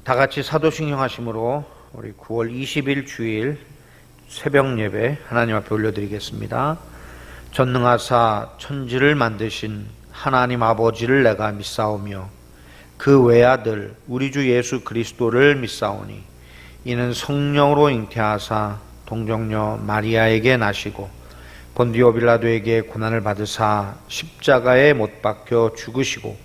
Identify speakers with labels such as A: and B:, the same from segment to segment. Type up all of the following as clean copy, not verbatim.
A: 다 같이 사도신경 하심으로 우리 9월 20일 주일 새벽 예배 하나님 앞에 올려드리겠습니다. 전능하사 천지를 만드신 하나님 아버지를 내가 믿사오며 그 외아들 우리 주 예수 그리스도를 믿사오니 이는 성령으로 잉태하사 동정녀 마리아에게 나시고 본디오 빌라도에게 고난을 받으사 십자가에 못 박혀 죽으시고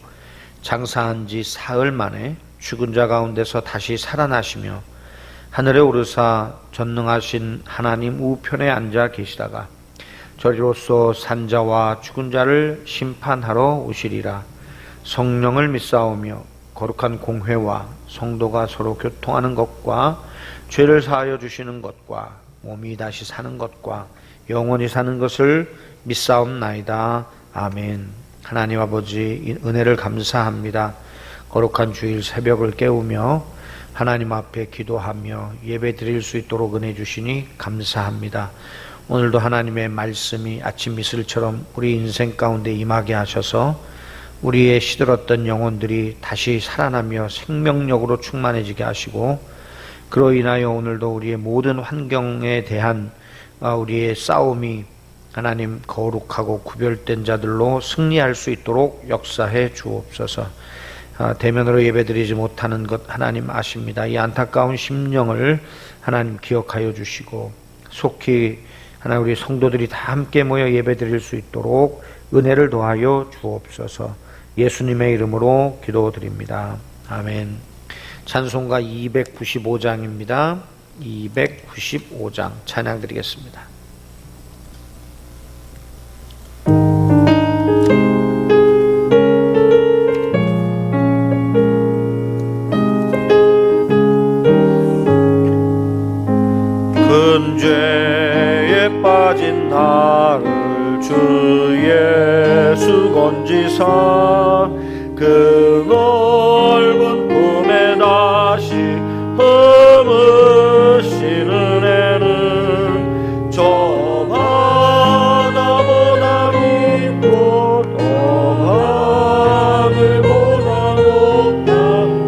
A: 장사한 지 사흘 만에 죽은 자 가운데서 다시 살아나시며 하늘에 오르사 전능하신 하나님 우편에 앉아 계시다가 저리로서 산자와 죽은 자를 심판하러 오시리라. 성령을 믿사오며 거룩한 공회와 성도가 서로 교통하는 것과 죄를 사하여 주시는 것과 몸이 다시 사는 것과 영원히 사는 것을 믿사옵나이다. 아멘. 하나님 아버지, 이 은혜를 감사합니다. 거룩한 주일 새벽을 깨우며 하나님 앞에 기도하며 예배 드릴 수 있도록 은혜 주시니 감사합니다. 오늘도 하나님의 말씀이 아침 이슬처럼 우리 인생 가운데 임하게 하셔서 우리의 시들었던 영혼들이 다시 살아나며 생명력으로 충만해지게 하시고, 그로 인하여 오늘도 우리의 모든 환경에 대한 우리의 싸움이 하나님 거룩하고 구별된 자들로 승리할 수 있도록 역사해 주옵소서. 대면으로 예배드리지 못하는 것 하나님 아십니다. 이 안타까운 심령을 하나님 기억하여 주시고 속히 하나님 우리 성도들이 다 함께 모여 예배드릴 수 있도록 은혜를 더하여 주옵소서. 예수님의 이름으로 기도드립니다. 아멘. 찬송가 295장입니다. 295장 찬양 드리겠습니다.
B: 죄에 빠진 나를 주 예수 건지사 그 넓은 품에 다시 품으신 은혜는 저 바다보다 깊고 더 하늘보다 높다.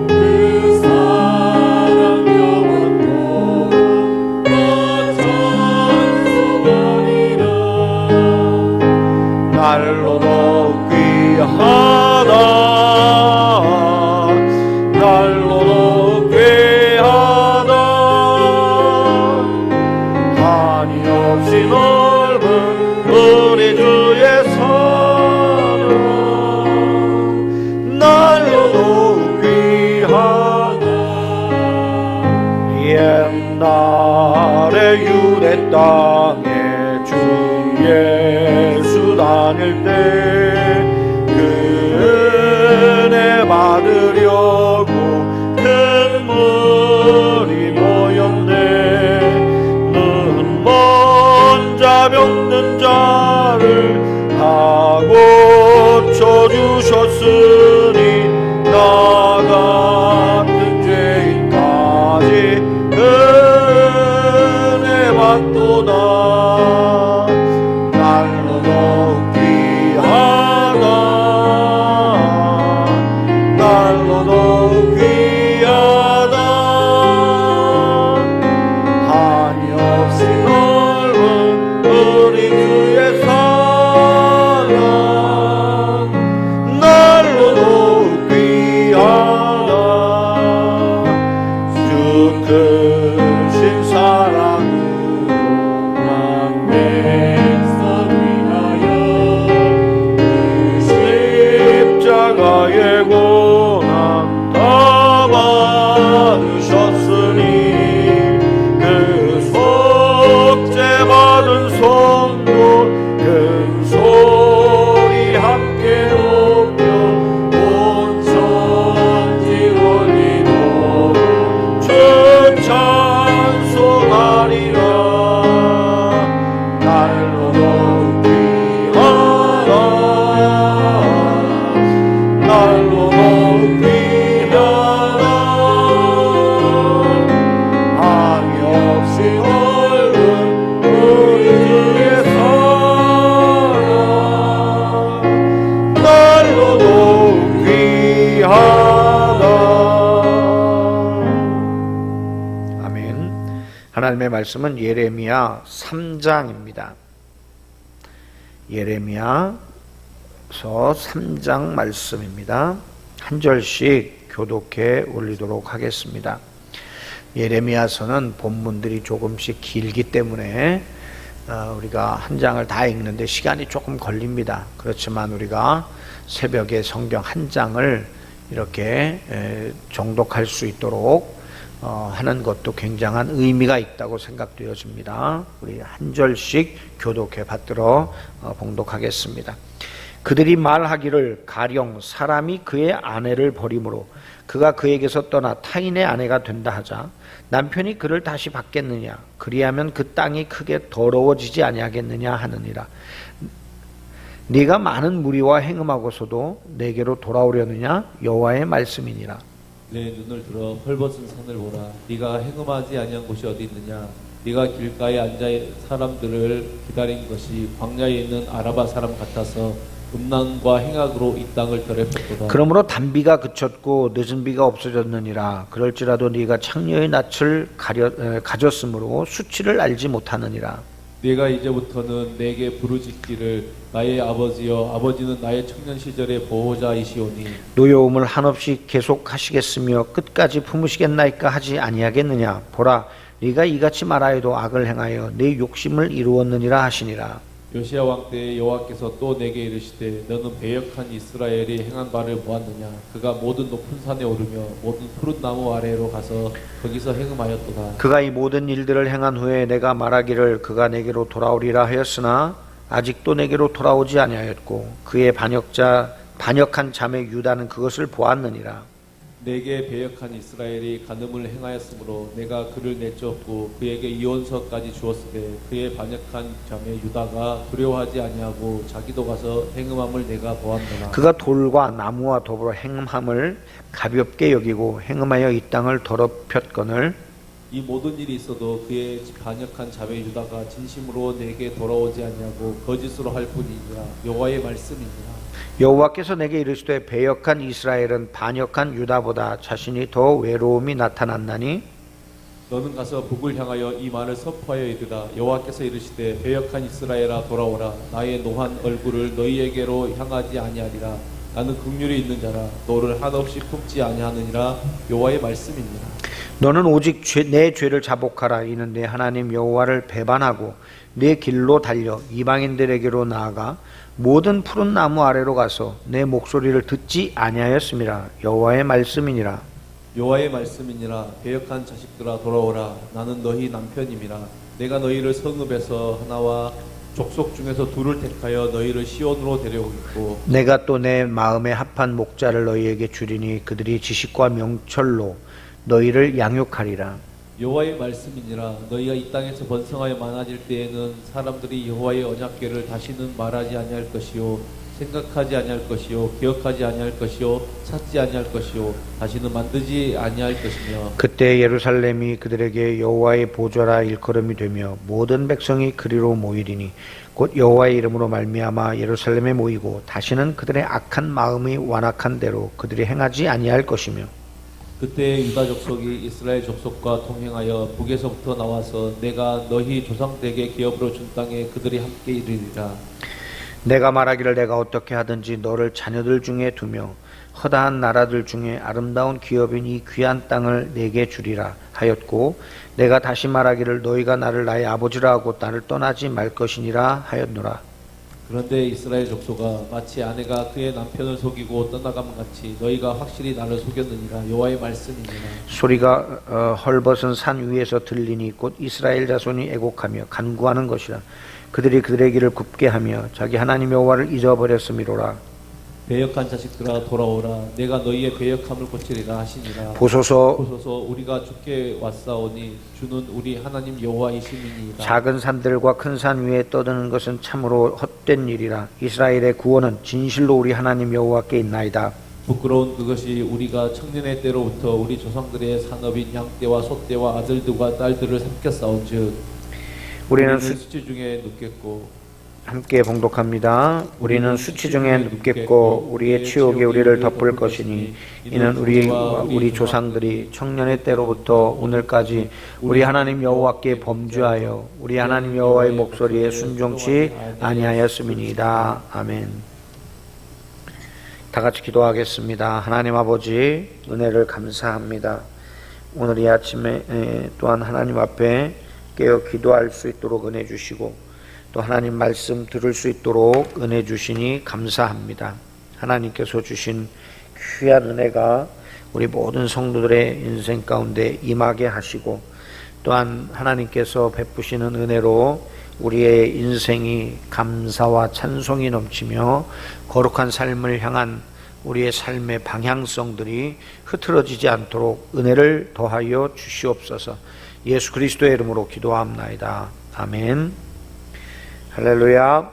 B: 그 사랑 영원토록 날로도 귀하다. 날로도 귀하다. 한이 없이 넓은 우리 주의 사랑 날로도 귀하다. 옛날에 유대 땅에 주 예수 다닐 때 그 은혜 받으려고 큰 물이 모였네. 눈먼 자 병든 자를 다 고쳐주셨으니 나 같은 죄인까지 은혜 받도다. 온 천지 올리도록 추천
A: 하나님의 말씀은 예레미야 3장입니다. 예레미야서 3장 말씀입니다. 한 절씩 교독해 올리도록 하겠습니다. 예레미야서는 본문들이 조금씩 길기 때문에 우리가 한 장을 다 읽는데 시간이 조금 걸립니다. 그렇지만 우리가 새벽에 성경 한 장을 이렇게 정독할 수 있도록 하는 것도 굉장한 의미가 있다고 생각되어집니다. 우리 한 절씩 교독해 받들어 봉독하겠습니다. 그들이 말하기를 가령 사람이 그의 아내를 버림으로 그가 그에게서 떠나 타인의 아내가 된다 하자 남편이 그를 다시 받겠느냐 그리하면 그 땅이 크게 더러워지지 아니하겠느냐 하느니라. 네가 많은 무리와 행음하고서도 내게로 돌아오려느냐 여호와의 말씀이니라.
C: 내 눈을 들어 헐벗은 산을 보라. 네가 행음하지 아니한 곳이 어디 있느냐. 네가 길가에 앉아 사람들을 기다린 것이 광야에 있는 아라바 사람 같아서 음란과 행악으로 이 땅을 더럽혔도다.
A: 그러므로 단비가 그쳤고 늦은 비가 없어졌느니라. 그럴지라도 네가 창녀의 낯을 가졌으므로 수치를 알지 못하느니라.
C: 네가 이제부터는 내게 부르짖기를 나의 아버지여 아버지는 나의 청년 시절의 보호자이시오니
A: 노여움을 한없이 계속하시겠으며 끝까지 품으시겠나이까 하지 아니하겠느냐. 보라 네가 이같이 말하여도 악을 행하여 내 욕심을 이루었느니라 하시니라.
C: 요시야 왕 때에 여호와께서 또 내게 이르시되 너는 배역한 이스라엘이 행한 바를 보았느냐. 그가 모든 높은 산에 오르며 모든 푸른 나무 아래로 가서 거기서 행음하였도다.
A: 그가 이 모든 일들을 행한 후에 내가 말하기를 그가 내게로 돌아오리라 하였으나 아직도 내게로 돌아오지 아니하였고 그의 반역한 자매 유다는 그것을 보았느니라.
C: 내게 배역한 이스라엘이 간음을 행하였으므로 내가 그를 내쫓고 그에게 이혼서까지 주었으되 그의 반역한 자매 유다가 두려워하지 아니하고 자기도 가서 행음함을 내가 보았노라.
A: 그가 돌과 나무와 더불어 행음함을 가볍게 여기고 행음하여 이 땅을 더럽혔거늘
C: 이 모든 일이 있어도 그의 반역한 자매 유다가 진심으로 내게 돌아오지 아니하고 거짓으로 할 뿐이니라. 여호와의 말씀이니라.
A: 여호와께서 내게 이르시되 배역한 이스라엘은 반역한 유다보다 자신이 더 외로움이 나타났나니
C: 너는 가서 북을 향하여 이 말을 선포하여 이르라. 여호와께서 이르시되 배역한 이스라엘아 돌아오라. 나의 노한 얼굴을 너희에게로 향하지 아니하리라. 나는 긍휼이 있는 자라. 너를 한없이 품지 아니하느니라. 여호와의 말씀이니라.
A: 너는 오직 내 죄를 자복하라. 이는 내 하나님 여호와를 배반하고 내 길로 달려 이방인들에게로 나아가 모든 푸른 나무 아래로 가서 내 목소리를 듣지 아니하였음이라. 여호와의 말씀이니라.
C: 여호와의 말씀이니라. 배역한 자식들아 돌아오라. 나는 너희 남편임이라. 내가 너희를 성읍에서 하나와 족속 중에서 둘을 택하여 너희를 시온으로 데려오겠고
A: 내가 또 내 마음에 합한 목자를 너희에게 주리니 그들이 지식과 명철로 너희를 양육하리라.
C: 여호와의 말씀이니라. 너희가 이 땅에서 번성하여 많아질 때에는 사람들이 여호와의 언약궤를 다시는 말하지 아니할 것이요 생각하지 아니할 것이요 기억하지 아니할 것이요 찾지 아니할 것이요 다시는 만들지 아니할 것이며
A: 그때 예루살렘이 그들에게 여호와의 보좌라 일컬음이 되며 모든 백성이 그리로 모이리니 곧 여호와의 이름으로 말미암아 예루살렘에 모이고 다시는 그들의 악한 마음이 완악한 대로 그들이 행하지 아니할 것이며
C: 그때 유다 족속이 이스라엘 족속과 동행하여 북에서부터 나와서 내가 너희 조상들에게 기업으로 준 땅에 그들이 함께 이르리라.
A: 내가 말하기를 내가 어떻게 하든지 너를 자녀들 중에 두며 허다한 나라들 중에 아름다운 기업인 이 귀한 땅을 내게 주리라 하였고 내가 다시 말하기를 너희가 나를 나의 아버지라 하고 나를 떠나지 말 것이니라 하였노라.
C: 그런데 이스라엘 족속아 마치 아내가 그의 남편을 속이고 떠나감 같이 너희가 확실히 나를 속였느니라. 여호와의 말씀이니라.
A: 소리가 헐벗은 산 위에서 들리니 곧 이스라엘 자손이 애곡하며 간구하는 것이라. 그들이 그들의 길을 굽게 하며 자기 하나님 여호와를 잊어버렸음이로라.
C: 배역한 자식들아 돌아오라. 내가 너희의 배역함을 고치리라 하시니라.
A: 보소서
C: 우리가 주께 왔사오니 주는 우리 하나님 여호와이심이니이다.
A: 작은 산들과 큰 산 위에 떠드는 것은 참으로 헛된 일이라. 이스라엘의 구원은 진실로 우리 하나님 여호와께 있나이다.
C: 부끄러운 그것이 우리가 청년의 때로부터 우리 조상들의 산업인 양떼와 소떼와 아들들과 딸들을 삼켜 싸운즉 우리는 수치 중에 눕겠고
A: 함께 봉독합니다. 우리는 수치 중에 눕겠고 우리의 치욕이 우리를 덮을 것이니 이는 우리 조상들이 청년의 때로부터 오늘까지 우리 하나님 여호와께 범죄하여 우리 하나님 여호와의 목소리에 순종치 아니하였음이니이다. 아멘. 다 같이 기도하겠습니다. 하나님 아버지, 은혜를 감사합니다. 오늘 이 아침에 또한 하나님 앞에 깨어 기도할 수 있도록 은혜 주시고 또 하나님 말씀 들을 수 있도록 은혜 주시니 감사합니다. 하나님께서 주신 귀한 은혜가 우리 모든 성도들의 인생 가운데 임하게 하시고 또한 하나님께서 베푸시는 은혜로 우리의 인생이 감사와 찬송이 넘치며 거룩한 삶을 향한 우리의 삶의 방향성들이 흐트러지지 않도록 은혜를 더하여 주시옵소서. 예수 그리스도의 이름으로 기도합나이다. 아멘. 할렐루야.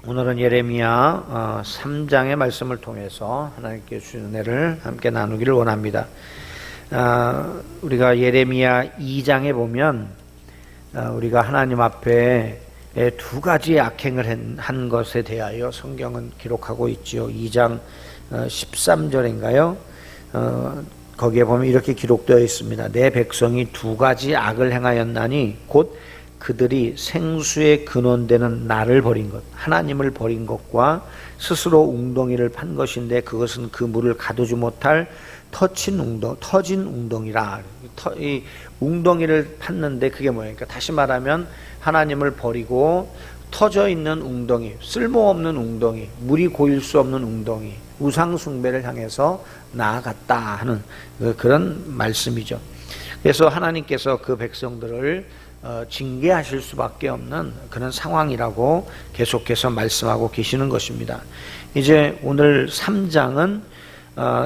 A: 오늘은 예레미야 3장의 말씀을 통해서 하나님께 주신 은혜를 함께 나누기를 원합니다. 우리가 예레미야 2장에 보면 우리가 하나님 앞에 두 가지 악행을 한 것에 대하여 성경은 기록하고 있지요. 2장 13절인가요? 거기에 보면 이렇게 기록되어 있습니다. 내 백성이 두 가지 악을 행하였나니 곧 그들이 생수의 근원되는 나를 버린 것, 하나님을 버린 것과 스스로 웅덩이를 판 것인데 그것은 그 물을 가두지 못할 터진 웅덩이라. 이 웅덩이를 팠는데 그게 뭐예요? 그러니까 다시 말하면 하나님을 버리고 터져 있는 웅덩이, 쓸모없는 웅덩이, 물이 고일 수 없는 웅덩이, 우상 숭배를 향해서 나아갔다 하는 그런 말씀이죠. 그래서 하나님께서 그 백성들을 징계하실 수밖에 없는 그런 상황이라고 계속해서 말씀하고 계시는 것입니다. 이제 오늘 3장은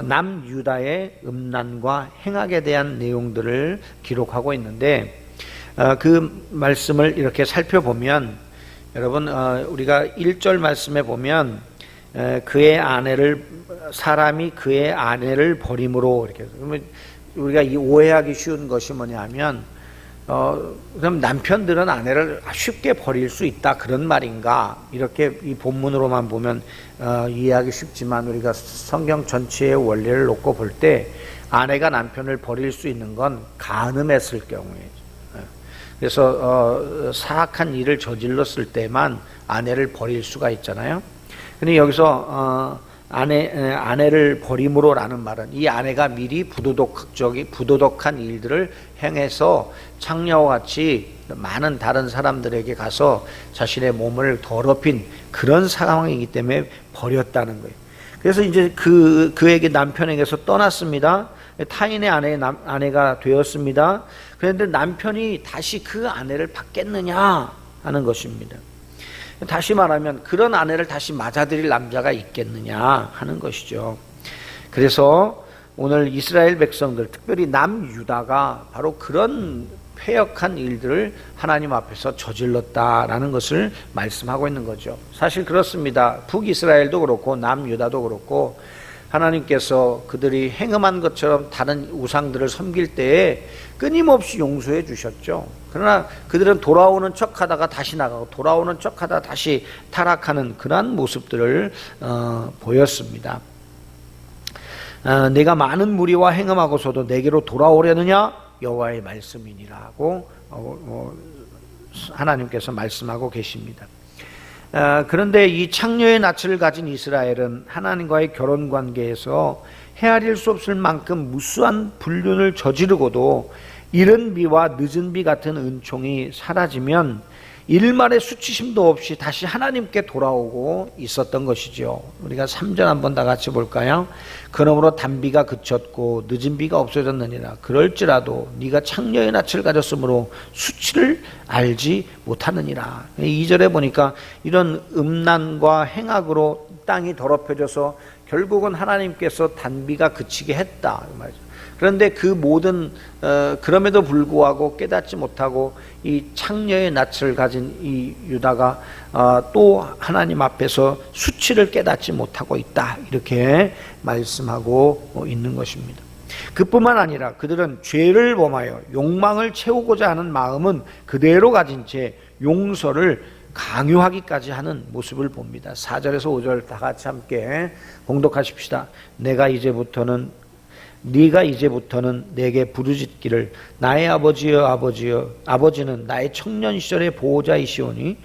A: 남유다의 음란과 행악에 대한 내용들을 기록하고 있는데 그 말씀을 이렇게 살펴보면 여러분 우리가 1절 말씀에 보면 사람이 그의 아내를 버림으로 이렇게 그러면 우리가 이 오해하기 쉬운 것이 뭐냐면 그럼 남편들은 아내를 쉽게 버릴 수 있다 그런 말인가 이렇게 이 본문으로만 보면 이해하기 쉽지만 우리가 성경 전체의 원리를 놓고 볼 때 아내가 남편을 버릴 수 있는 건 간음했을 경우에 그래서 사악한 일을 저질렀을 때만 아내를 버릴 수가 있잖아요. 근데 여기서 아내를 버림으로라는 말은 이 아내가 미리 부도덕한 일들을 행해서 창녀와 같이 많은 다른 사람들에게 가서 자신의 몸을 더럽힌 그런 상황이기 때문에 버렸다는 거예요. 그래서 이제 그에게 남편에게서 떠났습니다. 타인의 아내가 되었습니다. 그런데 남편이 다시 그 아내를 받겠느냐 하는 것입니다. 다시 말하면 그런 아내를 다시 맞아들일 남자가 있겠느냐 하는 것이죠. 그래서 오늘 이스라엘 백성들, 특별히 남유다가 바로 그런 패역한 일들을 하나님 앞에서 저질렀다라는 것을 말씀하고 있는 거죠. 사실 그렇습니다. 북이스라엘도 그렇고 남유다도 그렇고 하나님께서 그들이 행음한 것처럼 다른 우상들을 섬길 때에 끊임없이 용서해 주셨죠. 그러나 그들은 돌아오는 척하다가 다시 나가고 돌아오는 척하다가 다시 타락하는 그러한 모습들을 보였습니다. 내가 많은 무리와 행음하고서도 내게로 돌아오려느냐 여호와의 말씀이니라고 하나님께서 말씀하고 계십니다. 그런데 이 창녀의 낯을 가진 이스라엘은 하나님과의 결혼 관계에서 헤아릴 수 없을 만큼 무수한 불륜을 저지르고도 이른 비와 늦은 비 같은 은총이 사라지면 일말의 수치심도 없이 다시 하나님께 돌아오고 있었던 것이죠. 우리가 3절 한번 다 같이 볼까요? 그러므로 단비가 그쳤고 늦은 비가 없어졌느니라. 그럴지라도 네가 창녀의 낯을 가졌으므로 수치를 알지 못하느니라. 2절에 보니까 이런 음란과 행악으로 땅이 더럽혀져서 결국은 하나님께서 단비가 그치게 했다 그 말이죠. 그런데 그 모든 그럼에도 불구하고 깨닫지 못하고 이 창녀의 낯을 가진 이 유다가 또 하나님 앞에서 수치를 깨닫지 못하고 있다 이렇게 말씀하고 있는 것입니다. 그뿐만 아니라 그들은 죄를 범하여 욕망을 채우고자 하는 마음은 그대로 가진 채 용서를 강요하기까지 하는 모습을 봅니다. 4절에서 5절 다 같이 함께 봉독하십시다. 네가 이제부터는 내게 부르짖기를 나의 아버지여 아버지여. 아버지는 나의 청년 시절의 보호자이시오니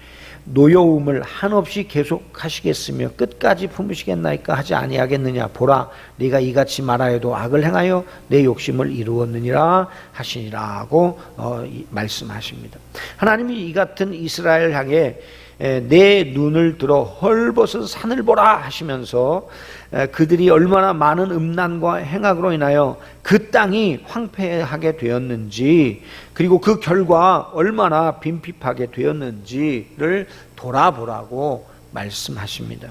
A: 노여움을 한없이 계속하시겠으며 끝까지 품으시겠나이까 하지 아니하겠느냐. 보라, 네가 이같이 말하여도 악을 행하여 내 욕심을 이루었느니라 하시니라 고 말씀하십니다. 하나님이 이 같은 이스라엘 향해 내 눈을 들어 헐벗은 산을 보라 하시면서 그들이 얼마나 많은 음란과 행악으로 인하여 그 땅이 황폐하게 되었는지, 그리고 그 결과 얼마나 빈핍하게 되었는지를 돌아보라고 말씀하십니다.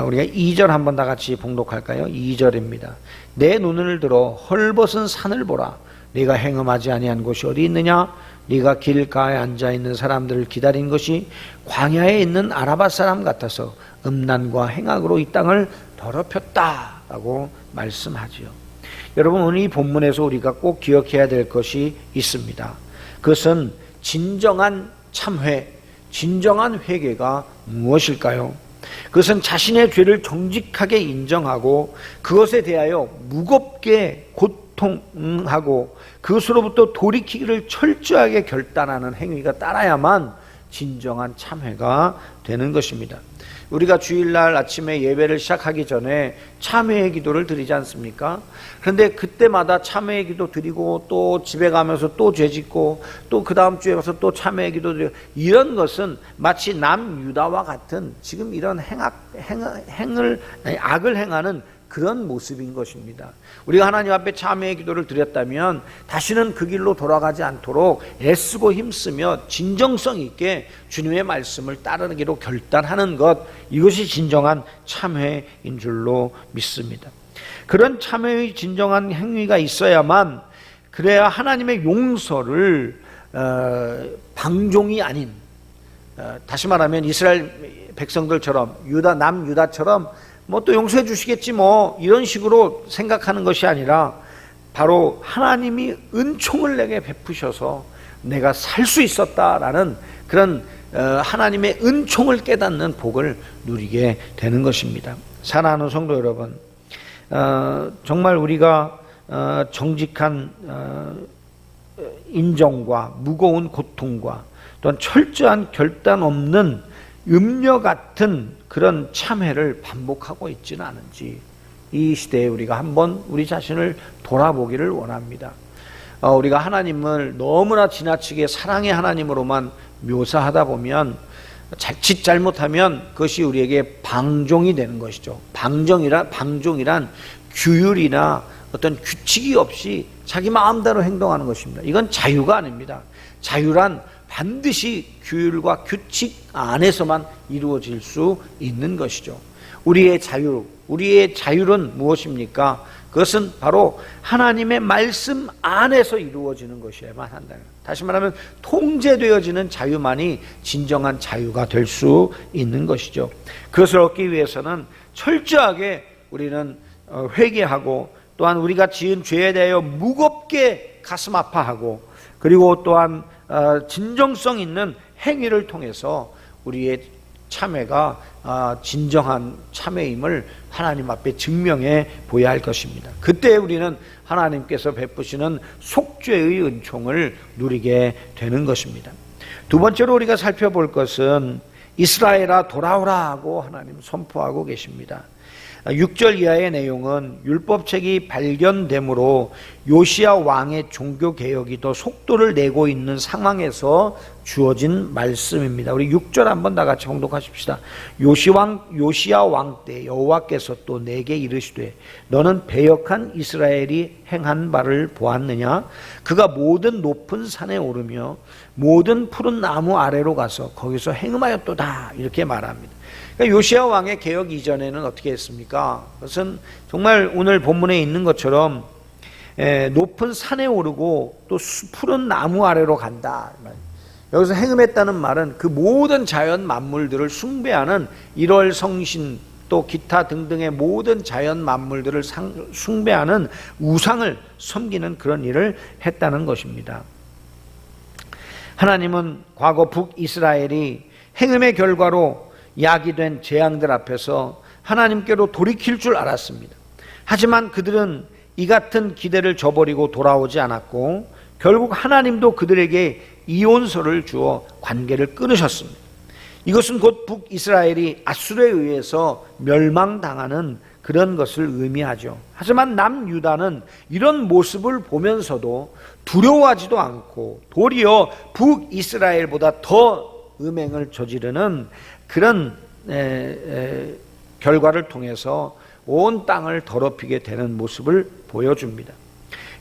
A: 우리가 2절 한번 다 같이 봉독할까요? 2절입니다. 내 눈을 들어 헐벗은 산을 보라. 네가 행음하지 아니한 곳이 어디 있느냐? 네가 길가에 앉아있는 사람들을 기다린 것이 광야에 있는 아라바 사람 같아서 음란과 행악으로 이 땅을 더럽혔다라고 말씀하지요. 여러분, 오늘 이 본문에서 우리가 꼭 기억해야 될 것이 있습니다. 그것은 진정한 참회, 진정한 회개가 무엇일까요? 그것은 자신의 죄를 정직하게 인정하고 그것에 대하여 무겁게 고통하고 그것으로부터 돌이키기를 철저하게 결단하는 행위가 따라야만 진정한 참회가 되는 것입니다. 우리가 주일날 아침에 예배를 시작하기 전에 참회의 기도를 드리지 않습니까? 그런데 그때마다 참회의 기도 드리고 또 집에 가면서 또 죄짓고 또 그 다음 주에 가서 또 참회의 기도 드리고, 이런 것은 마치 남유다와 같은 지금 이런 악을 행하는 그런 모습인 것입니다. 우리가 하나님 앞에 참회의 기도를 드렸다면 다시는 그 길로 돌아가지 않도록 애쓰고 힘쓰며 진정성 있게 주님의 말씀을 따르기로 결단하는 것, 이것이 진정한 참회인 줄로 믿습니다. 그런 참회의 진정한 행위가 있어야만, 그래야 하나님의 용서를 방종이 아닌, 다시 말하면 이스라엘 백성들처럼 남유다처럼 뭐 또 용서해 주시겠지 뭐 이런 식으로 생각하는 것이 아니라, 바로 하나님이 은총을 내게 베푸셔서 내가 살 수 있었다라는 그런 하나님의 은총을 깨닫는 복을 누리게 되는 것입니다. 사랑하는 성도 여러분, 정말 우리가 정직한 인정과 무거운 고통과 또한 철저한 결단 없는 음녀 같은 그런 참회를 반복하고 있지는 않은지, 이 시대에 우리가 한번 우리 자신을 돌아보기를 원합니다. 우리가 하나님을 너무나 지나치게 사랑의 하나님으로만 묘사하다 보면 자칫 잘못하면 그것이 우리에게 방종이 되는 것이죠. 방종이란 규율이나 어떤 규칙이 없이 자기 마음대로 행동하는 것입니다. 이건 자유가 아닙니다. 자유란 반드시 규율과 규칙 안에서만 이루어질 수 있는 것이죠. 우리의 자유는 무엇입니까? 그것은 바로 하나님의 말씀 안에서 이루어지는 것이어야만 한다. 다시 말하면 통제되어지는 자유만이 진정한 자유가 될 수 있는 것이죠. 그것을 얻기 위해서는 철저하게 우리는 회개하고, 또한 우리가 지은 죄에 대하여 무겁게 가슴 아파하고, 그리고 또한 진정성 있는 행위를 통해서 우리의 참회가 진정한 참회임을 하나님 앞에 증명해 보여야 할 것입니다. 그때 우리는 하나님께서 베푸시는 속죄의 은총을 누리게 되는 것입니다. 두 번째로 우리가 살펴볼 것은 이스라엘아 돌아오라 하고 하나님 선포하고 계십니다. 6절 이하의 내용은 율법책이 발견되므로 요시야 왕의 종교개혁이 더 속도를 내고 있는 상황에서 주어진 말씀입니다. 우리 6절 한번 다 같이 봉독하십시다. 요시야 왕 때 여호와께서 또 내게 이르시되 너는 배역한 이스라엘이 행한 바를 보았느냐? 그가 모든 높은 산에 오르며 모든 푸른 나무 아래로 가서 거기서 행음하였도다, 이렇게 말합니다. 그러니까 요시야 왕의 개혁 이전에는 어떻게 했습니까? 그것은 정말 오늘 본문에 있는 것처럼 높은 산에 오르고 또 푸른 나무 아래로 간다. 여기서 행음했다는 말은 그 모든 자연 만물들을 숭배하는 1월 성신 또 기타 등등의 모든 자연 만물들을 숭배하는 우상을 섬기는 그런 일을 했다는 것입니다. 하나님은 과거 북이스라엘이 행음의 결과로 야기된 재앙들 앞에서 하나님께로 돌이킬 줄 알았습니다. 하지만 그들은 이 같은 기대를 저버리고 돌아오지 않았고 결국 하나님도 그들에게 이혼서를 주어 관계를 끊으셨습니다. 이것은 곧 북이스라엘이 아수르에 의해서 멸망당하는 그런 것을 의미하죠. 하지만 남유다는 이런 모습을 보면서도 두려워하지도 않고 도리어 북이스라엘보다 더 음행을 저지르는 그런 결과를 통해서 온 땅을 더럽히게 되는 모습을 보여줍니다.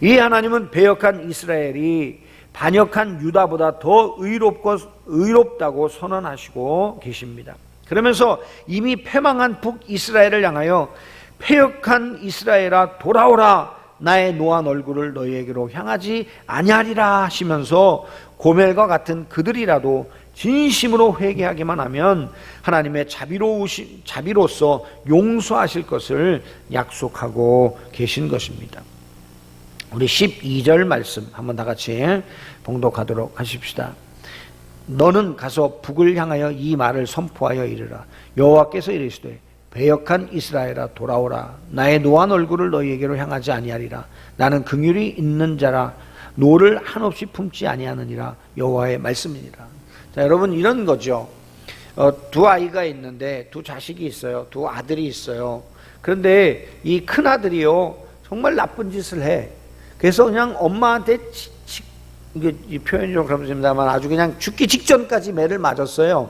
A: 이 하나님은 배역한 이스라엘이 반역한 유다보다 더 의롭다고 선언하시고 계십니다. 그러면서 이미 패망한 북이스라엘을 향하여 패역한 이스라엘아 돌아오라, 나의 노한 얼굴을 너희에게로 향하지 아니하리라 하시면서 고멜과 같은 그들이라도 진심으로 회개하기만 하면 하나님의 자비로서 용서하실 것을 약속하고 계신 것입니다. 우리 12절 말씀 한번 다 같이 봉독하도록 하십시다. 너는 가서 북을 향하여 이 말을 선포하여 이르라. 여호와께서 이르시되 배역한 이스라엘아 돌아오라, 나의 노한 얼굴을 너희에게로 향하지 아니하리라. 나는 긍휼이 있는 자라 노를 한없이 품지 아니하느니라. 여호와의 말씀이니라. 자, 여러분 이런 거죠. 두 아이가 있는데 두 자식이 있어요. 두 아들이 있어요. 그런데 이 큰 아들이요 정말 나쁜 짓을 해. 그래서 그냥 엄마한테 이 표현이 좀 그렇습니다만 아주 그냥 죽기 직전까지 매를 맞았어요.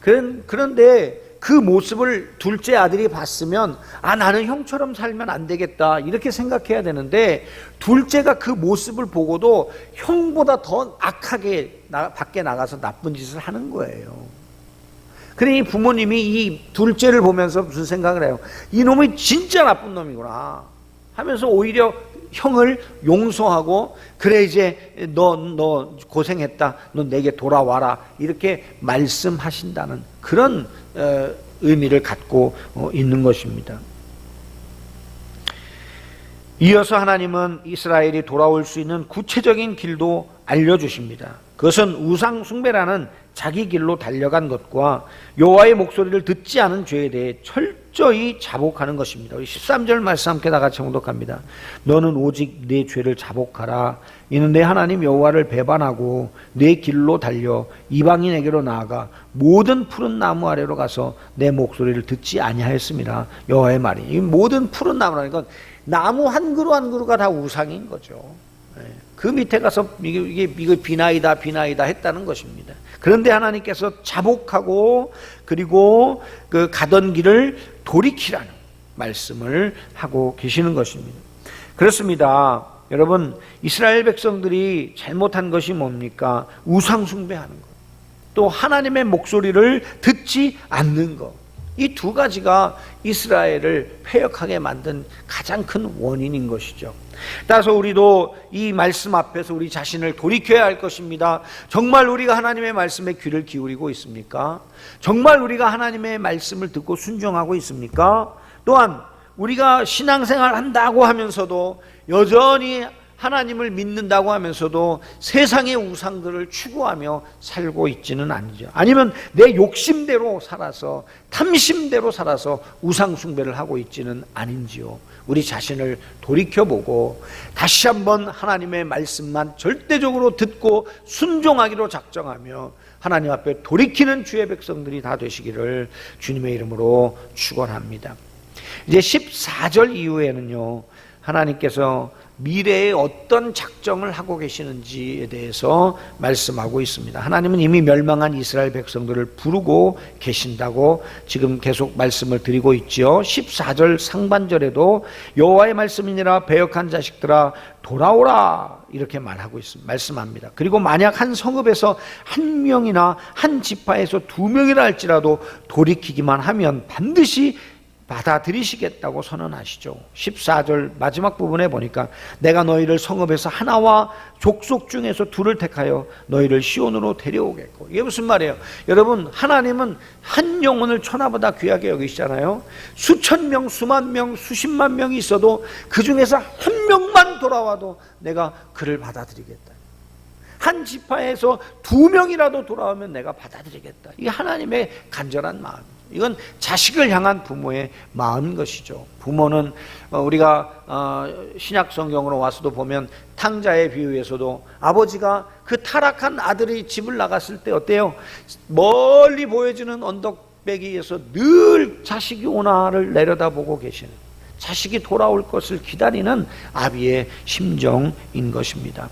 A: 그런데 그 모습을 둘째 아들이 봤으면 나는 형처럼 살면 안 되겠다 이렇게 생각해야 되는데 둘째가 그 모습을 보고도 형보다 더 악하게 밖에 나가서 나쁜 짓을 하는 거예요. 그러니 부모님이 이 둘째를 보면서 무슨 생각을 해요? 이놈이 진짜 나쁜 놈이구나 하면서 오히려 형을 용서하고 그래 이제 너 고생했다, 너 내게 돌아와라 이렇게 말씀하신다는 그런 의미를 갖고 있는 것입니다. 이어서 하나님은 이스라엘이 돌아올 수 있는 구체적인 길도 알려주십니다. 그것은 우상 숭배라는 자기 길로 달려간 것과 여호와의 목소리를 듣지 않은 죄에 대해 철저히 자복하는 것입니다. 13절 말씀 함께 다 같이 봉독합니다. 너는 오직 내 죄를 자복하라. 이는 내 하나님 여호와를 배반하고 내 길로 달려 이방인에게로 나아가 모든 푸른 나무 아래로 가서 내 목소리를 듣지 아니하였음이라. 여호와의 말이. 이 모든 푸른 나무라는 건 나무 한 그루 한 그루가 다 우상인 거죠. 그 밑에 가서 이거 비나이다 했다는 것입니다. 그런데 하나님께서 자복하고 그리고 그 가던 길을 돌이키라는 말씀을 하고 계시는 것입니다. 그렇습니다. 여러분, 이스라엘 백성들이 잘못한 것이 뭡니까? 우상 숭배하는 것, 또 하나님의 목소리를 듣지 않는 것. 이 두 가지가 이스라엘을 패역하게 만든 가장 큰 원인인 것이죠. 따라서 우리도 이 말씀 앞에서 우리 자신을 돌이켜야 할 것입니다. 정말 우리가 하나님의 말씀에 귀를 기울이고 있습니까? 정말 우리가 하나님의 말씀을 듣고 순종하고 있습니까? 또한 우리가 신앙생활 한다고 하면서도 여전히 하나님을 믿는다고 하면서도 세상의 우상들을 추구하며 살고 있지는 않죠. 아니면 내 욕심대로 살아서 탐심대로 살아서 우상 숭배를 하고 있지는 아닌지요. 우리 자신을 돌이켜보고 다시 한번 하나님의 말씀만 절대적으로 듣고 순종하기로 작정하며 하나님 앞에 돌이키는 주의 백성들이 다 되시기를 주님의 이름으로 축원합니다. 이제 14절 이후에는요, 하나님께서 미래에 어떤 작정을 하고 계시는지에 대해서 말씀하고 있습니다. 하나님은 이미 멸망한 이스라엘 백성들을 부르고 계신다고 지금 계속 말씀을 드리고 있죠. 14절 상반절에도 여호와의 말씀이니라 배역한 자식들아 돌아오라 이렇게 말하고 있습니다. 말씀합니다. 그리고 만약 한 성읍에서 한 명이나 한 지파에서 두 명이라 할지라도 돌이키기만 하면 반드시 받아들이시겠다고 선언하시죠. 14절 마지막 부분에 보니까 내가 너희를 성읍에서 하나와 족속 중에서 둘을 택하여 너희를 시온으로 데려오겠고. 이게 무슨 말이에요? 여러분, 하나님은 한 영혼을 천하보다 귀하게 여기시잖아요. 수천 명, 수만 명, 수십만 명이 있어도 그 중에서 한 명만 돌아와도 내가 그를 받아들이겠다. 한 지파에서 2명이라도 돌아오면 내가 받아들이겠다. 이게 하나님의 간절한 마음. 이건 자식을 향한 부모의 마음인 것이죠. 부모는 우리가 신약 성경으로 와서도 보면 탕자의 비유에서도 아버지가 그 타락한 아들이 집을 나갔을 때 어때요? 멀리 보여지는 언덕배기에서 늘 자식이 오나를 내려다보고 계시는, 자식이 돌아올 것을 기다리는 아비의 심정인 것입니다.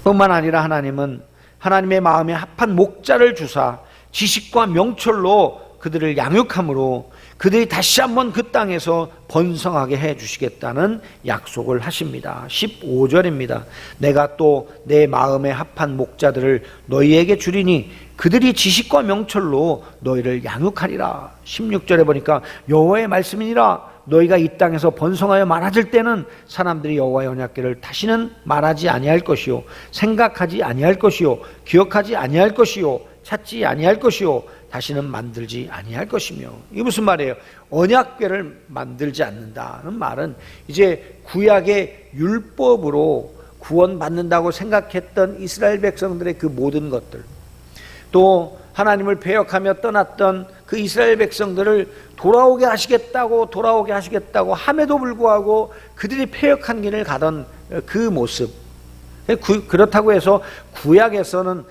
A: 뿐만 아니라 하나님은 하나님의 마음에 합한 목자를 주사 지식과 명철로 그들을 양육함으로 그들이 다시 한번 그 땅에서 번성하게 해 주시겠다는 약속을 하십니다. 15절입니다. 내가 또 내 마음에 합한 목자들을 너희에게 주리니 그들이 지식과 명철로 너희를 양육하리라. 16절에 보니까 여호와의 말씀이니라. 너희가 이 땅에서 번성하여 많아질 때는 사람들이 여호와의 언약궤를 다시는 말하지 아니할 것이요, 생각하지 아니할 것이요, 기억하지 아니할 것이요, 찾지 아니할 것이요, 다시는 만들지 아니할 것이며. 이게 무슨 말이에요? 언약궤를 만들지 않는다는 말은 이제 구약의 율법으로 구원받는다고 생각했던 이스라엘 백성들의 그 모든 것들, 또 하나님을 배역하며 떠났던 그 이스라엘 백성들을 돌아오게 하시겠다고 함에도 불구하고 그들이 패역한 길을 가던 그 모습. 그렇다고 해서 구약에서는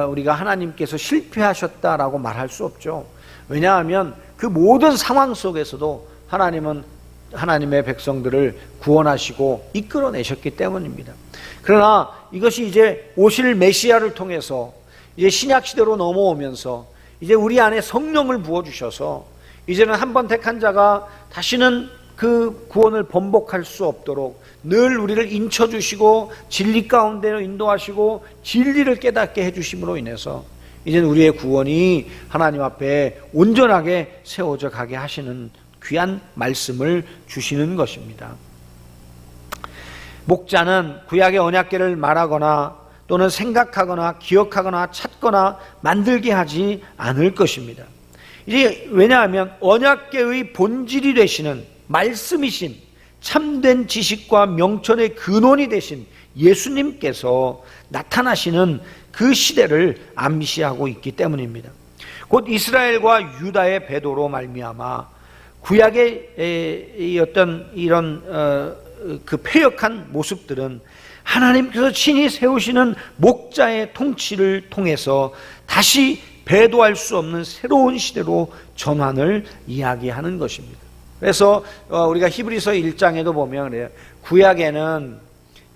A: 우리가 하나님께서 실패하셨다라고 말할 수 없죠. 왜냐하면 그 모든 상황 속에서도 하나님은 하나님의 백성들을 구원하시고 이끌어내셨기 때문입니다. 그러나 이것이 이제 오실 메시아를 통해서 이제 신약시대로 넘어오면서 이제 우리 안에 성령을 부어주셔서 이제는 한 번 택한 자가 다시는 그 구원을 번복할 수 없도록 늘 우리를 인쳐주시고 진리 가운데로 인도하시고 진리를 깨닫게 해주심으로 인해서 이제는 우리의 구원이 하나님 앞에 온전하게 세워져 가게 하시는 귀한 말씀을 주시는 것입니다. 목자는 구약의 언약궤를 말하거나 또는 생각하거나 기억하거나 찾거나 만들게 하지 않을 것입니다. 이제 왜냐하면 언약궤의 본질이 되시는 말씀이신 참된 지식과 명철의 근원이 되신 예수님께서 나타나시는 그 시대를 암시하고 있기 때문입니다. 곧 이스라엘과 유다의 배도로 말미암아 구약의 어떤 이런 그 패역한 모습들은 하나님께서 친히 세우시는 목자의 통치를 통해서 다시 배도할 수 없는 새로운 시대로 전환을 이야기하는 것입니다. 그래서 우리가 히브리서 1장에도 보면 그래요. 구약에는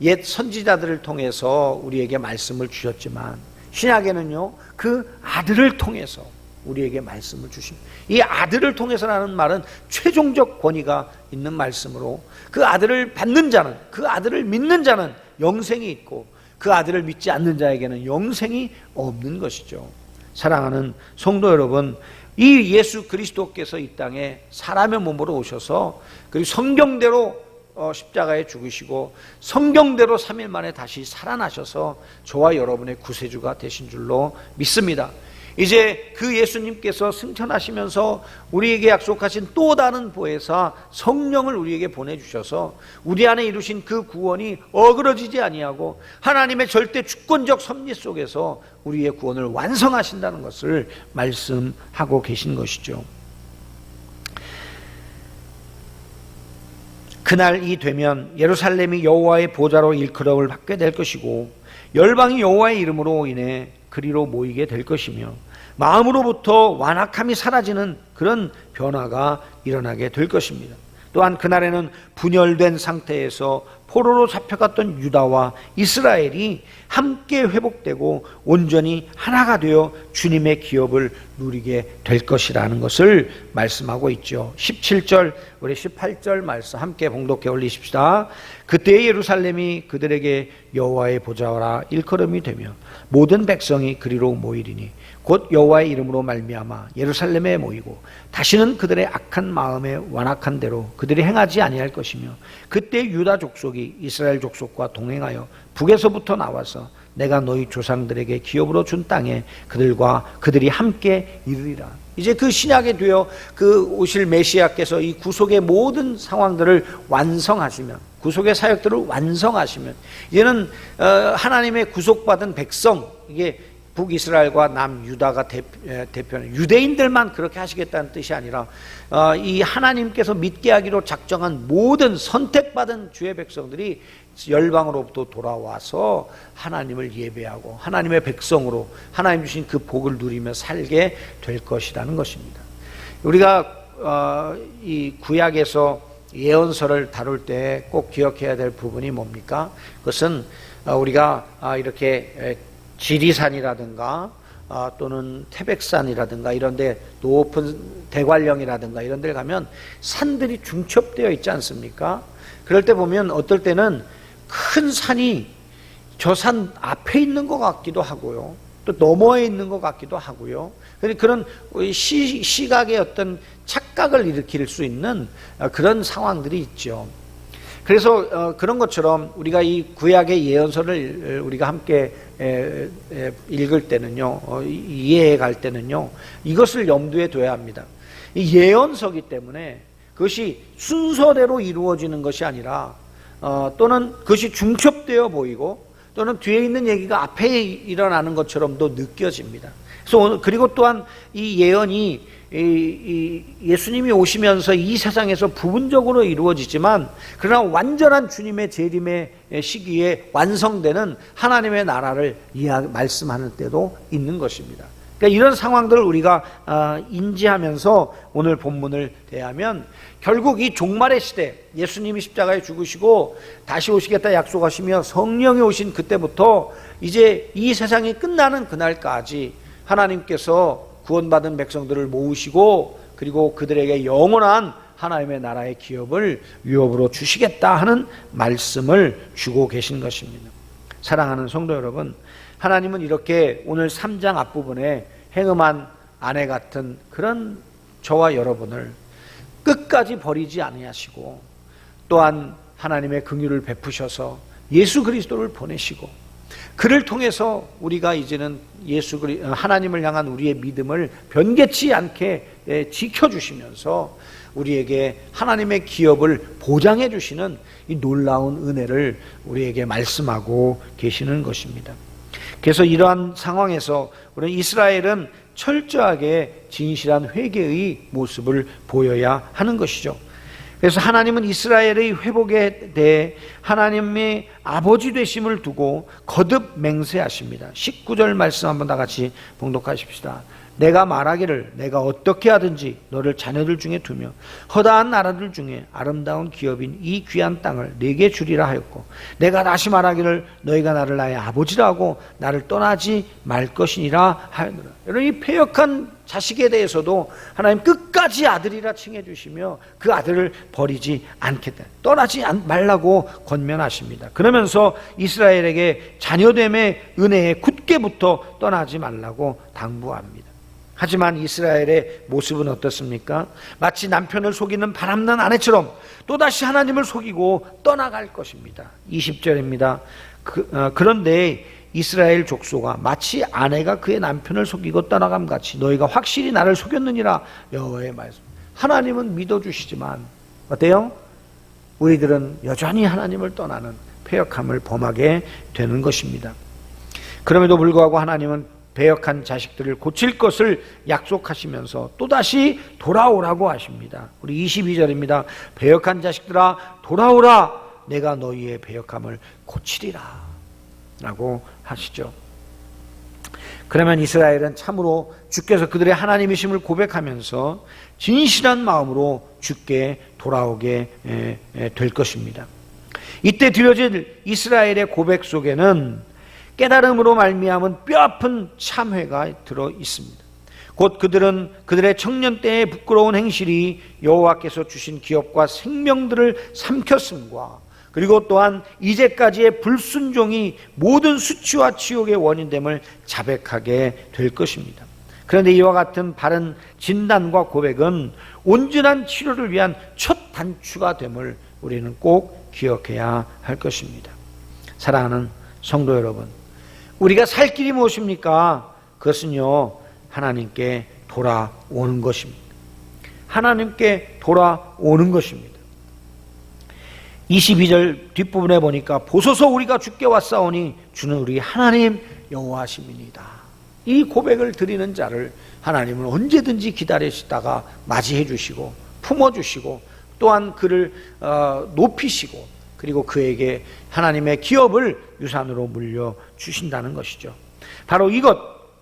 A: 옛 선지자들을 통해서 우리에게 말씀을 주셨지만 신약에는요, 그 아들을 통해서 우리에게 말씀을 주십니다. 이 아들을 통해서라는 말은 최종적 권위가 있는 말씀으로 그 아들을 받는 자는, 그 아들을 믿는 자는 영생이 있고 그 아들을 믿지 않는 자에게는 영생이 없는 것이죠. 사랑하는 성도 여러분, 이 예수 그리스도께서 이 땅에 사람의 몸으로 오셔서 그리고 성경대로 십자가에 죽으시고 성경대로 3일 만에 다시 살아나셔서 저와 여러분의 구세주가 되신 줄로 믿습니다. 이제 그 예수님께서 승천하시면서 우리에게 약속하신 또 다른 보혜사 성령을 우리에게 보내주셔서 우리 안에 이루신 그 구원이 어그러지지 아니하고 하나님의 절대 주권적 섭리 속에서 우리의 구원을 완성하신다는 것을 말씀하고 계신 것이죠. 그날이 되면 예루살렘이 여호와의 보좌로 일컬음을 받게 될 것이고 열방이 여호와의 이름으로 인해 그리로 모이게 될 것이며 마음으로부터 완악함이 사라지는 그런 변화가 일어나게 될 것입니다. 또한 그날에는 분열된 상태에서 포로로 잡혀갔던 유다와 이스라엘이 함께 회복되고 온전히 하나가 되어 주님의 기업을 누리게 될 것이라는 것을 말씀하고 있죠. 17절, 우리 18절 말씀 함께 봉독해 올리십시다. 그때 예루살렘이 그들에게 여호와의 보좌라 일컬음이 되며 모든 백성이 그리로 모이리니 곧 여호와의 이름으로 말미암아 예루살렘에 모이고 다시는 그들의 악한 마음에 완악한 대로 그들이 행하지 아니할 것이며 그때 유다 족속이 이스라엘 족속과 동행하여 북에서부터 나와서 내가 너희 조상들에게 기업으로 준 땅에 그들이 함께 이르리라. 이제 그 신약에 되어 그 오실 메시아께서 이 구속의 모든 상황들을 완성하시면, 구속의 사역들을 완성하시면, 이제는 하나님의 구속받은 백성, 이게 북이스라엘과 남유다가 대표는 유대인들만 그렇게 하시겠다는 뜻이 아니라 이 하나님께서 믿게 하기로 작정한 모든 선택받은 주의 백성들이 열방으로부터 돌아와서 하나님을 예배하고 하나님의 백성으로 하나님 주신 그 복을 누리며 살게 될 것이라는 것입니다. 우리가 이 구약에서 예언서를 다룰 때 꼭 기억해야 될 부분이 뭡니까? 그것은 우리가 이렇게 지리산이라든가 또는 태백산이라든가 이런데 높은 대관령이라든가 이런 데 가면 산들이 중첩되어 있지 않습니까? 그럴 때 보면 어떨 때는 큰 산이 저 산 앞에 있는 것 같기도 하고요, 또 너머에 있는 것 같기도 하고요. 그런 시각의 어떤 착각을 일으킬 수 있는 그런 상황들이 있죠. 그래서 그런 것처럼 우리가 이 구약의 예언서를 우리가 함께 읽을 때는요, 이해해 갈 때는요, 이것을 염두에 둬야 합니다. 이 예언서기 때문에 그것이 순서대로 이루어지는 것이 아니라 또는 그것이 중첩되어 보이고 또는 뒤에 있는 얘기가 앞에 일어나는 것처럼도 느껴집니다. 그래서 그리고 또한 이 예언이 예수님이 오시면서 이 세상에서 부분적으로 이루어지지만 그러나 완전한 주님의 재림의 시기에 완성되는 하나님의 나라를 말씀하는 때도 있는 것입니다. 그러니까 이런 상황들을 우리가 인지하면서 오늘 본문을 대하면 결국 이 종말의 시대, 예수님이 십자가에 죽으시고 다시 오시겠다 약속하시며 성령이 오신 그때부터 이제 이 세상이 끝나는 그날까지 하나님께서 구원받은 백성들을 모으시고 그리고 그들에게 영원한 하나님의 나라의 기업을 유업으로 주시겠다 하는 말씀을 주고 계신 것입니다. 사랑하는 성도 여러분, 하나님은 이렇게 오늘 3장 앞부분에 행음한 아내 같은 그런 저와 여러분을 끝까지 버리지 아니하시고 또한 하나님의 긍휼을 베푸셔서 예수 그리스도를 보내시고 그를 통해서 우리가 이제는 하나님을 향한 우리의 믿음을 변개치 않게 지켜주시면서 우리에게 하나님의 기업을 보장해 주시는 이 놀라운 은혜를 우리에게 말씀하고 계시는 것입니다. 그래서 이러한 상황에서 우리 이스라엘은 철저하게 진실한 회개의 모습을 보여야 하는 것이죠. 그래서 하나님은 이스라엘의 회복에 대해 하나님의 아버지 되심을 두고 거듭 맹세하십니다. 19절 말씀 한번 다 같이 봉독하십시다. 내가 말하기를 내가 어떻게 하든지 너를 자녀들 중에 두며 허다한 나라들 중에 아름다운 기업인 이 귀한 땅을 네게 주리라 하였고 내가 다시 말하기를 너희가 나를 나의 아버지라 하고 나를 떠나지 말 것이니라 하였노라. 여러분, 이 패역한 자식에 대해서도 하나님 끝까지 아들이라 칭해 주시며 그 아들을 버리지 않겠다, 떠나지 말라고 권면하십니다. 그러면서 이스라엘에게 자녀됨의 은혜에 굳게 붙어 떠나지 말라고 당부합니다. 하지만 이스라엘의 모습은 어떻습니까? 마치 남편을 속이는 바람난 아내처럼 또다시 하나님을 속이고 떠나갈 것입니다. 20절입니다. 그런데 이스라엘 족속아, 마치 아내가 그의 남편을 속이고 떠나감 같이 너희가 확실히 나를 속였느니라. 여호와의 말씀. 하나님은 믿어주시지만 어때요? 우리들은 여전히 하나님을 떠나는 패역함을 범하게 되는 것입니다. 그럼에도 불구하고 하나님은 배역한 자식들을 고칠 것을 약속하시면서 또다시 돌아오라고 하십니다. 우리 22절입니다. 배역한 자식들아 돌아오라, 내가 너희의 배역함을 고치리라 라고 하시죠. 그러면 이스라엘은 참으로 주께서 그들의 하나님이심을 고백하면서 진실한 마음으로 주께 돌아오게 될 것입니다. 이때 드려질 이스라엘의 고백 속에는 깨달음으로 말미암은 뼈아픈 참회가 들어 있습니다. 곧 그들은 그들의 청년 때의 부끄러운 행실이 여호와께서 주신 기업과 생명들을 삼켰음과 그리고 또한 이제까지의 불순종이 모든 수치와 치욕의 원인됨을 자백하게 될 것입니다. 그런데 이와 같은 바른 진단과 고백은 온전한 치료를 위한 첫 단추가 됨을 우리는 꼭 기억해야 할 것입니다. 사랑하는 성도 여러분, 우리가 살 길이 무엇입니까? 그것은요, 하나님께 돌아오는 것입니다. 하나님께 돌아오는 것입니다. 22절 뒷부분에 보니까 보소서 우리가 주께 왔사오니 주는 우리 하나님 여호와심이니이다. 이 고백을 드리는 자를 하나님은 언제든지 기다리시다가 맞이해 주시고 품어주시고 또한 그를 높이시고 그리고 그에게 하나님의 기업을 유산으로 물려주신다는 것이죠. 바로 이것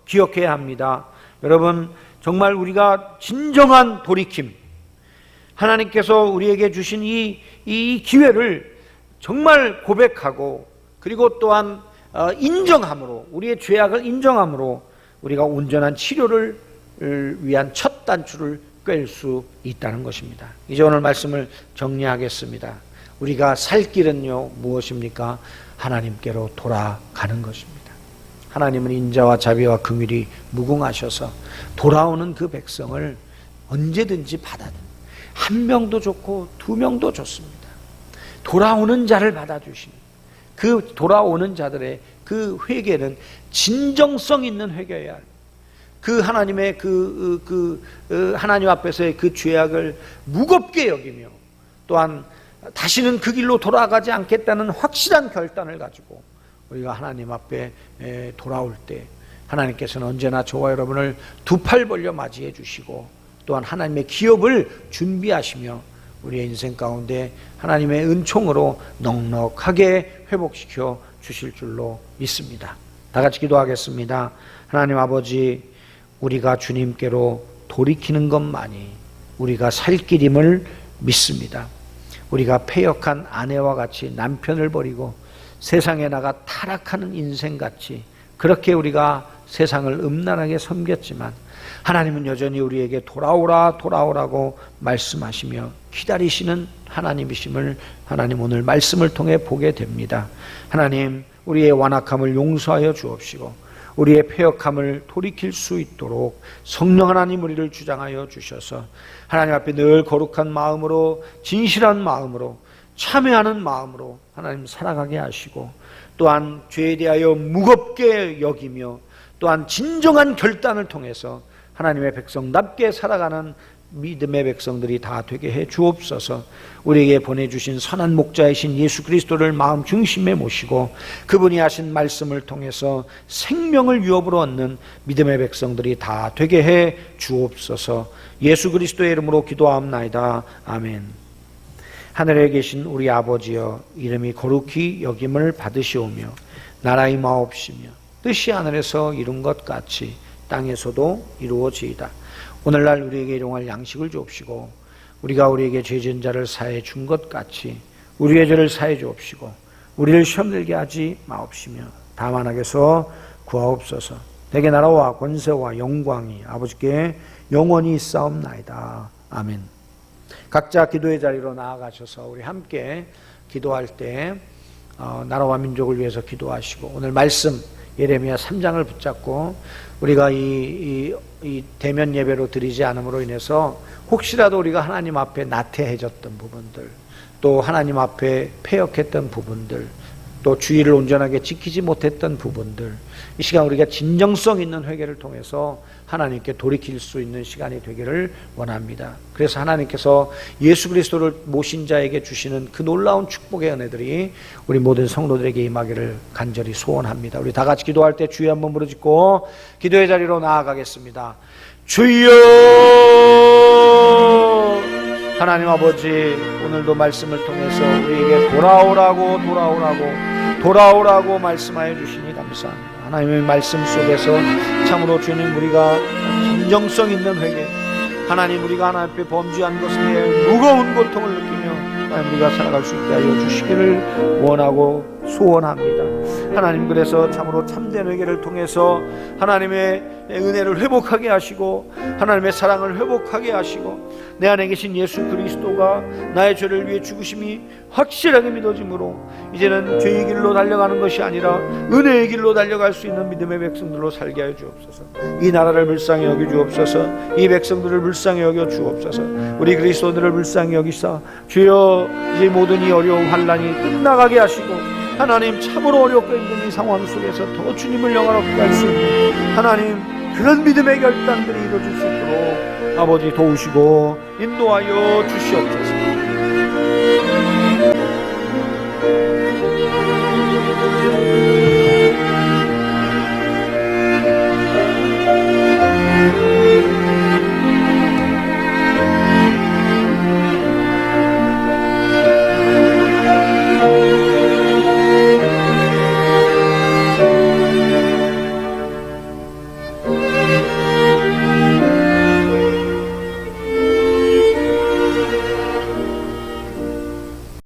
A: 기억해야 합니다. 여러분, 정말 우리가 진정한 돌이킴, 하나님께서 우리에게 주신 이 기회를 정말 고백하고 그리고 또한 인정함으로, 우리의 죄악을 인정함으로 우리가 온전한 치료를 위한 첫 단추를 꿰 수 있다는 것입니다. 이제 오늘 말씀을 정리하겠습니다. 우리가 살 길은요 무엇입니까? 하나님께로 돌아가는 것입니다. 하나님은 인자와 자비와 긍휼이 무궁하셔서 돌아오는 그 백성을 언제든지 받아들여요. 한 명도 좋고 두 명도 좋습니다. 돌아오는 자를 받아주시는 그 돌아오는 자들의 그 회개는 진정성 있는 회개여야 합니다. 그 하나님의 하나님 앞에서의 그 죄악을 무겁게 여기며 또한 다시는 그 길로 돌아가지 않겠다는 확실한 결단을 가지고 우리가 하나님 앞에 돌아올 때 하나님께서는 언제나 저와 여러분을 두 팔 벌려 맞이해 주시고 또한 하나님의 기업을 준비하시며 우리의 인생 가운데 하나님의 은총으로 넉넉하게 회복시켜 주실 줄로 믿습니다. 다 같이 기도하겠습니다. 하나님 아버지, 우리가 주님께로 돌이키는 것만이 우리가 살 길임을 믿습니다. 우리가 패역한 아내와 같이 남편을 버리고 세상에 나가 타락하는 인생같이 그렇게 우리가 세상을 음란하게 섬겼지만 하나님은 여전히 우리에게 돌아오라고 말씀하시며 기다리시는 하나님이심을 하나님 오늘 말씀을 통해 보게 됩니다. 하나님, 우리의 완악함을 용서하여 주옵시고 우리의 패역함을 돌이킬 수 있도록 성령 하나님 우리를 주장하여 주셔서 하나님 앞에 늘 거룩한 마음으로 진실한 마음으로 참회하는 마음으로 하나님 살아가게 하시고 또한 죄에 대하여 무겁게 여기며 또한 진정한 결단을 통해서 하나님의 백성답게 살아가는 믿음의 백성들이 다 되게 해 주옵소서. 우리에게 보내주신 선한 목자이신 예수 그리스도를 마음 중심에 모시고 그분이 하신 말씀을 통해서 생명을 유업으로 얻는 믿음의 백성들이 다 되게 해 주옵소서. 예수 그리스도의 이름으로 기도하옵나이다. 아멘. 하늘에 계신 우리 아버지여, 이름이 거룩히 여김을 받으시오며 나라의 마옵시며 뜻이 하늘에서 이룬 것 같이 땅에서도 이루어지이다. 오늘날 우리에게 일용할 양식을 주옵시고 우리가 우리에게 죄 지은 자를 사해 준 것 같이 우리의 죄를 사해 주옵시고 우리를 시험 들게 하지 마옵시며 다만 악에서 구하옵소서. 대개 나라와 권세와 영광이 아버지께 영원히 있사옵나이다. 아멘. 각자 기도의 자리로 나아가셔서 우리 함께 기도할 때 나라와 민족을 위해서 기도하시고 오늘 말씀 예레미야 3장을 붙잡고 우리가 이 대면 예배로 드리지 않음으로 인해서 혹시라도 우리가 하나님 앞에 나태해졌던 부분들, 또 하나님 앞에 패역했던 부분들, 또 주의를 온전하게 지키지 못했던 부분들, 이 시간 우리가 진정성 있는 회개를 통해서 하나님께 돌이킬 수 있는 시간이 되기를 원합니다. 그래서 하나님께서 예수 그리스도를 모신 자에게 주시는 그 놀라운 축복의 은혜들이 우리 모든 성도들에게 임하기를 간절히 소원합니다. 우리 다 같이 기도할 때 주여 한번 부르짖고 기도의 자리로 나아가겠습니다. 주여! 하나님 아버지, 오늘도 말씀을 통해서 우리에게 돌아오라고 말씀하여 주시니 감사합니다. 하나님의 말씀 속에서 참으로 주님, 우리가 진정성 있는 회개, 하나님 우리가 하나님 앞에 범죄한 것에 대해 무거운 고통을 느끼며 하나님 우리가 살아갈 수 있게 하여 주시기를 원하고 소원합니다. 하나님, 그래서 참으로 참된 회개를 통해서 하나님의 은혜를 회복하게 하시고 하나님의 사랑을 회복하게 하시고 내 안에 계신 예수 그리스도가 나의 죄를 위해 죽으심이 확실하게 믿어짐으로 이제는 죄의 길로 달려가는 것이 아니라 은혜의 길로 달려갈 수 있는 믿음의 백성들로 살게 하여 주옵소서. 이 나라를 불쌍히 여겨 주옵소서. 이 백성들을 불쌍히 여겨 주옵소서. 우리 그리스도인들을 불쌍히 여기사 주여, 이제 모든 이 어려운 환난이 끝나가게 하시고 하나님, 참으로 어렵고 힘든 이 상황 속에서 더 주님을 영화롭게 할 수 있는 하나님 그런 믿음의 결단들이 이루어질 수 있도록 아버지 도우시고 인도하여 주시옵소서.